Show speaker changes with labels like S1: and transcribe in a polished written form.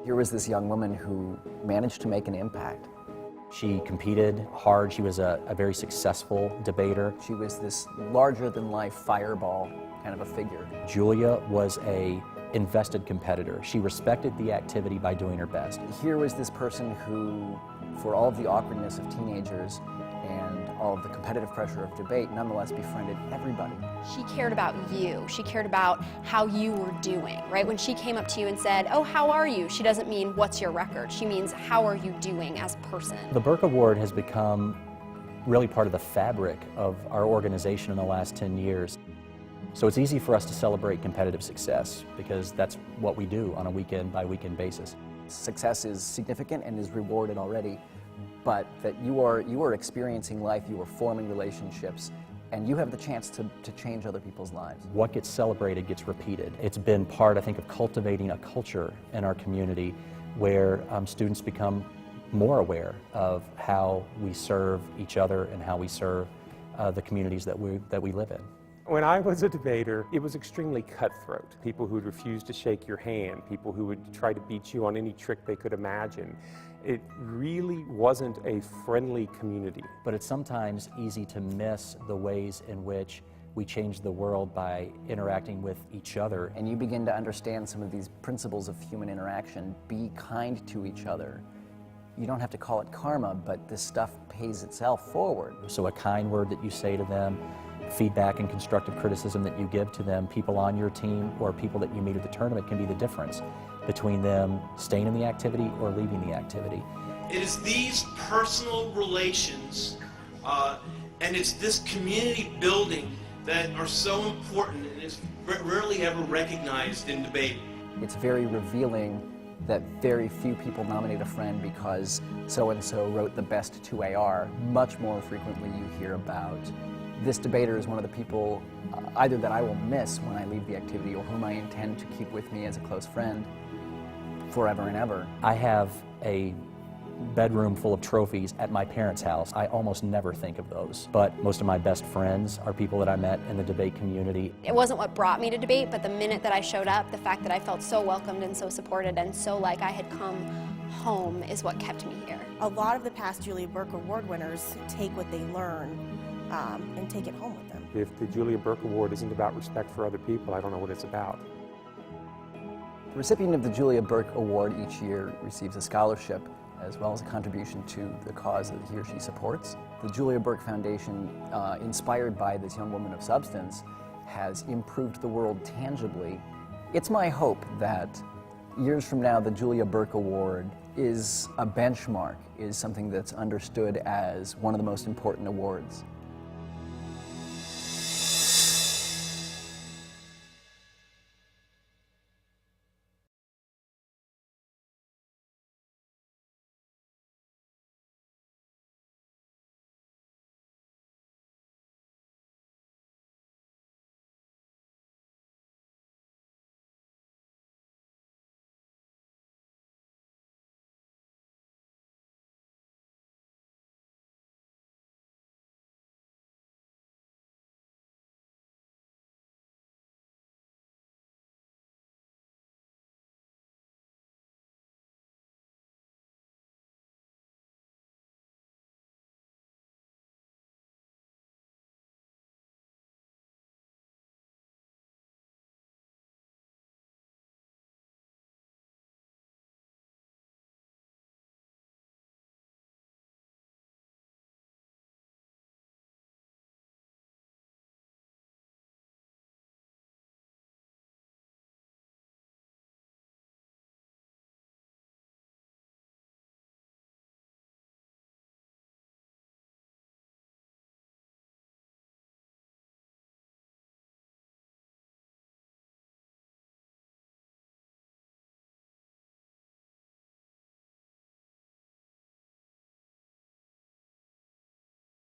S1: Here was this young woman who managed to make an impact.
S2: She competed hard. She was a very successful debater.
S1: She was this larger-than-life fireball kind of a figure.
S2: Julia was a invested competitor. She respected the activity by doing her best.
S1: Here was this person who, for all of the awkwardness of teenagers and all of the competitive pressure of debate, nonetheless befriended everybody.
S3: She cared about you. She cared about how you were doing, right? When she came up to you and said, "Oh, how are you?" she doesn't mean, "What's your record?" She means, "How are you doing as a person?"
S2: The Burke Award has become really part of the fabric of our organization in the last 10 years. So it's easy for us to celebrate competitive success because that's what we do on a weekend-by-weekend basis.
S1: Success is significant and is rewarded already, but that you are experiencing life, you are forming relationships, and you have the chance to change other people's lives.
S2: What gets celebrated gets repeated. It's been part, I think, of cultivating a culture in our community where students become more aware of how we serve each other and how we serve the communities that we live in.
S4: When I was a debater, it was extremely cutthroat. People who would refuse to shake your hand, people who would try to beat you on any trick they could imagine. It really wasn't a friendly community.
S2: But it's sometimes easy to miss the ways in which we change the world by interacting with each other.
S1: And you begin to understand some of these principles of human interaction. Be kind to each other. You don't have to call it karma, but this stuff pays itself forward.
S2: So a kind word that you say to them, feedback and constructive criticism that you give to them, people on your team or people that you meet at the tournament can be the difference between them staying in the activity or leaving the activity.
S5: It is these personal relations and it's this community building that are so important and is rarely ever recognized in debate.
S1: It's very revealing that very few people nominate a friend because so-and-so wrote the best 2AR. Much more frequently you hear about this debater is one of the people either that I will miss when I leave the activity or whom I intend to keep with me as a close friend forever and ever.
S2: I have a bedroom full of trophies at my parents' house. I almost never think of those, but most of my best friends are people that I met in the debate community.
S3: It wasn't what brought me to debate, but the minute that I showed up, the fact that I felt so welcomed and so supported and so like I had come home is what kept me here.
S6: A lot of the past Julia Burke Award winners take what they learn and take it home with them.
S4: If the Julia Burke Award isn't about respect for other people, I don't know what it's about.
S1: The recipient of the Julia Burke Award each year receives a scholarship as well as a contribution to the cause that he or she supports. The Julia Burke Foundation, inspired by this young woman of substance, has improved the world tangibly. It's my hope that years from now the Julia Burke Award is a benchmark, is something that's understood as one of the most important awards.